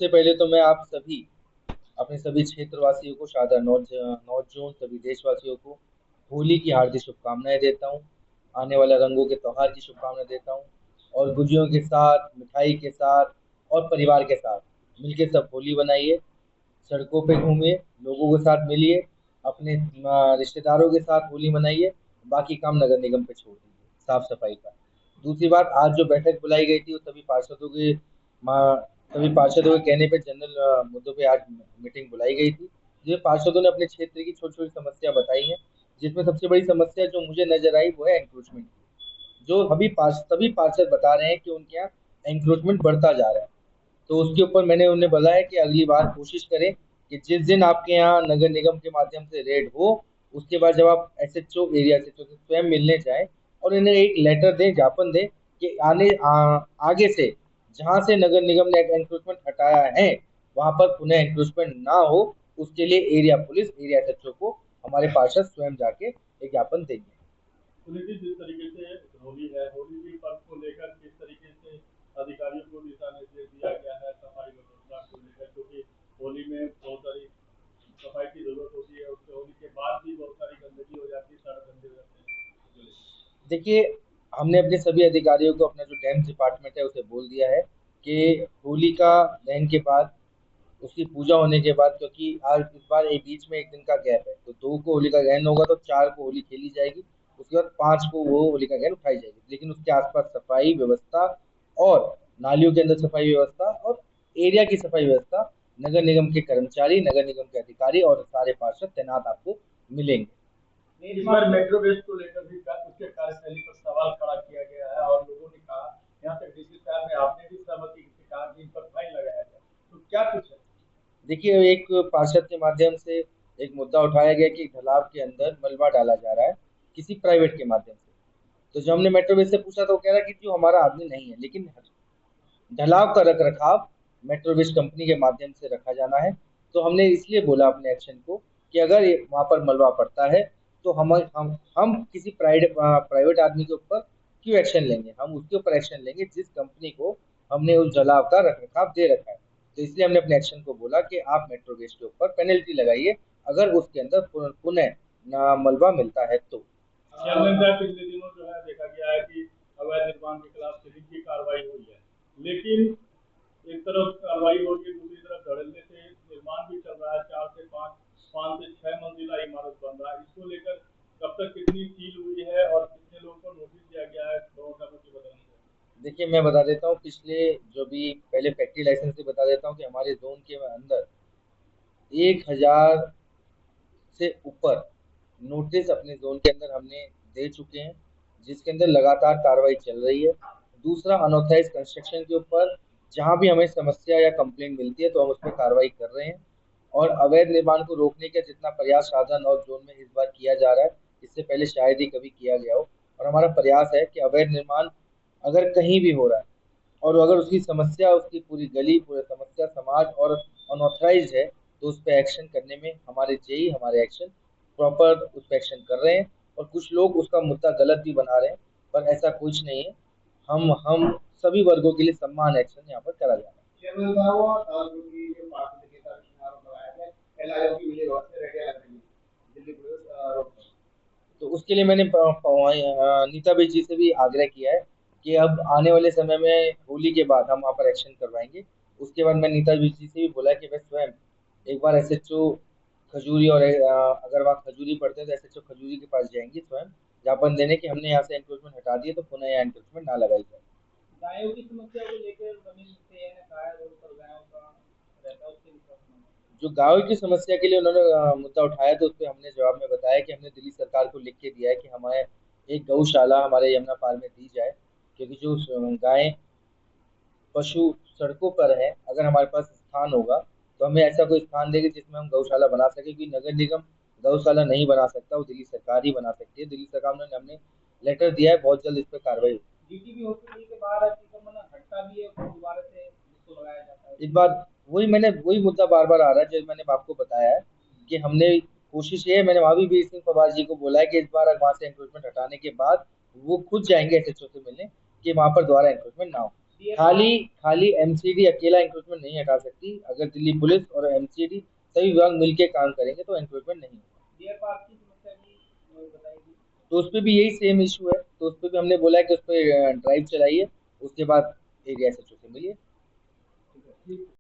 सबसे पहले तो मैं आप सभी अपने सभी क्षेत्रवासियों को शारदा नॉर्थ जोन सभी देशवासियों को होली की हार्दिक शुभकामनाएं देता हूँ। आने वाला रंगों के त्योहार की शुभकामनाएं देता हूँ। और गुजियों के साथ, मिठाई के साथ और परिवार के साथ मिलके सब होली बनाइए। सड़कों पे घूमिए, लोगों के साथ मिलिए, अपने रिश्तेदारों के साथ होली मनाइए। बाकी काम नगर निगम पे छोड़ दीजिए, साफ सफाई का। दूसरी बात, आज जो बैठक बुलाई गई थी वो सभी पार्षदों के कहने पे जनरल मुद्दों पे आज मीटिंग बुलाई गई थी। जिसमें पार्षदों ने अपने क्षेत्र की छोटी छोटी समस्या बताई हैं। जिसमें सबसे बड़ी समस्या जो मुझे नजर आई वो है एंक्रोचमेंट की। जो सभी पार्षद बता रहे हैं कि उनके यहाँ एंक्रोचमेंट बढ़ता जा रहा है। तो उसके ऊपर मैंने उन्हें बोला है कि अगली बार कोशिश करें कि जिस दिन आपके यहाँ नगर निगम के माध्यम से रेड हो, उसके बाद जब आप एसएचओ एरिया से स्वयं मिलने जाएं और इन्हें एक लेटर दें, ज्ञापन दें कि आगे से जहां से नगर निगम ने एंक्रोचमेंट हटाया है वहां पर पुनः एंक्रोचमेंट ना हो। उसके लिए एरिया पुलिस, एरिया एसएचओ को हमारे पार्षद स्वयं जाके एक ज्ञापन देंगे। सुनीति, जिस तरीके से होली है, होली के पर्व को लेकर किस तरीके से अधिकारियों को दिशा निर्देश दिया गया है सफाई व्यवस्था को लेकर, क्योंकि होली में बहुत सारी सफाई की जरूरत होती है, उसके होली के बाद भी बहुत सारी गंदगी हो जाती है, सड़क गंदे हो जाते हैं। देखिए, हमने अपने सभी अधिकारियों को, अपना जो डैम्स डिपार्टमेंट है उसे बोल दिया है कि होलिका दहन के बाद, उसकी पूजा होने के बाद, क्योंकि आज इस बार एक बीच में एक दिन का गैप है, तो 2 को होलिका दहन होगा तो 4 को होली खेली जाएगी। उसके बाद 5 को वो होलिका दहन उठाई जाएगी, लेकिन उसके आसपास सफाई व्यवस्था और नालियों के अंदर सफाई व्यवस्था और एरिया की सफाई व्यवस्था नगर निगम के कर्मचारी, नगर निगम के अधिकारी और सारे पार्षद तैनात आपको मिलेंगे। इस बार मेट्रो वेस्ट को लेकर भी उसके कार्यशैली पर सवाल खड़ा किया गया है और लोगों ने कहा, यहाँ तक डीसी साहब ने, आपने भी सहमति से कहा कि इन पर फाइन लगाया जाए, तो क्या कुछ है? देखिए, एक पार्षद के माध्यम से एक मुद्दा उठाया गया कि ढलाव के अंदर मलबा डाला जा रहा है किसी प्राइवेट के माध्यम से। तो जब हमने मेट्रोवेज से पूछा तो वो कह रहा है कि जो हमारा आदमी नहीं है, लेकिन ढलाव का रख रखाव मेट्रोवेज कंपनी के माध्यम से रखा जाना है। तो हमने इसलिए बोला अपने एक्शन को कि अगर वहां पर मलबा पड़ता है तो हम किसी प्राइवेट आदमी के ऊपर क्यों एक्शन लेंगे, हम उसके ऊपर एक्शन लेंगे जिस कंपनी को हमने उस जलाव का रख रखाव दे रखा है। तो इसलिए हमने अपने एक्शन को बोला कि आप मेट्रोवेज के ऊपर पेनल्टी लगाइए अगर उसके अंदर पुनः मलबा मिलता है तो। चेयरमैन साहब, पिछले दिनों जो है देखा गया है कि अवैध निर्माण के खिलाफ सीलिंग की कार्रवाई हुई है, लेकिन एक तरफ कार्रवाई हो रही है, दूसरी तरफ धड़ल्ले से निर्माण भी चल रहा है। 4 से 5, 5 से 6 मंजिला इमारत बन रहा है। इसको लेकर कब तक कितनी सील हुई है और कितने लोगों को नोटिस दिया गया है, थोड़ा सा मुझे बताइए। देखिए, मैं बता देता हूँ, पिछले जो भी पहले फैक्ट्री लाइसेंस से बता देता हूँ कि हमारे जोन के अंदर 1000 से ऊपर नोटिस अपने जोन के अंदर हमने दे चुके हैं, जिसके अंदर लगातार कार्रवाई चल रही है। दूसरा, अनऑथराइज कंस्ट्रक्शन के ऊपर जहां भी हमें समस्या या कंप्लेंट मिलती है तो हम उस पर कार्रवाई कर रहे हैं। और अवैध निर्माण को रोकने का जितना प्रयास शारदा नॉर्थ जोन में इस बार किया जा रहा है, इससे पहले शायद ही कभी किया गया हो। और हमारा प्रयास है कि अवैध निर्माण अगर कहीं भी हो रहा है और अगर उसकी समस्या, उसकी पूरी गली, पूरी समस्या समाज और अनऑथराइज है, तो उस पर एक्शन करने में हमारे जेई, हमारे एक्शन प्रॉपर उस पर एक्शन कर रहे हैं। और कुछ लोग उसका मुद्दा गलत भी बना रहे हैं, पर ऐसा कुछ नहीं है। हम सभी वर्गों के लिए सम्मान एक्शन यहाँ पर करा जा रहा है। चेयरमैन साहब, और जो पार्टी के साथ चुनाव कराया गया, एलआईओ की मिली भगत से रेडिया लग रही है दिल्ली पुलिस रोड पर। तो उसके लिए मैंने नीता भाई जी से भी आग्रह किया है कि अब आने वाले समय में होली के बाद हम वहाँ पर एक्शन करवाएंगे। उसके बाद मैं नीता भाई जी से भी बोला कि वह स्वयं एक बार एसएचओ खजूरी और अगर वहाँ खजूरी पड़ते हैं तो एसएचओ खजूरी के पास जाएंगे स्वयं ज्ञापन देने कि हमने यहाँ से एंक्रोचमेंट हटा दिए तो पुनः यहाँ एंक्रोचमेंट ना लगाई जाए। गायों की समस्या को लेकर जमीन से गाय रोड पर गायों का रहता है, उसके लिए जो गायों की समस्या के लिए उन्होंने मुद्दा उठाया तो उस पर हमने जवाब में बताया कि हमने दिल्ली सरकार को लिख के दिया है कि हमारे एक गौशाला हमारे यमुना पाल में दी जाए। क्योंकि जो गायें, पशु सड़कों पर है, अगर हमारे पास स्थान होगा तो हमें ऐसा कोई स्थान देगी जिसमें हम गौशाला बना सके, क्योंकि नगर निगम गौशाला नहीं बना सकता, वो दिल्ली सरकार ही बना सकती है। दिल्ली सरकार ने हमने लेटर दिया है, बहुत जल्द इस पर कार्रवाई होगी। जीटीबी हॉस्पिटल के बाहर हटता भी है, दोबारा से जिसको लगाया जाता है। इस बार वही मुद्दा बार बार आ रहा है जो मैंने आपको बताया है कि हमने कोशिश ये है, मैंने वहां भी वीर सिंह पवार जी को बोला है कि इस बार वहां से एंक्रोचमेंट हटाने के बाद वो खुद जाएंगे एसएचओ से मिलने कि वहां पर दोबारा एंक्रोचमेंट ना हो। खाली खाली एमसीडी अकेला एंक्रोचमेंट नहीं हटा सकती। अगर दिल्ली पुलिस और एमसीडी सभी विभाग मिलकर काम करेंगे तो एंक्रोचमेंट नहीं होगा। डियर पार्क की समस्या की बताएगी। तो उस पर भी यही सेम इशू है, तो उस पर भी हमने बोला है कि उस पर ड्राइव चलाइए, उसके बाद एरिया से मिलिए। ठीक है।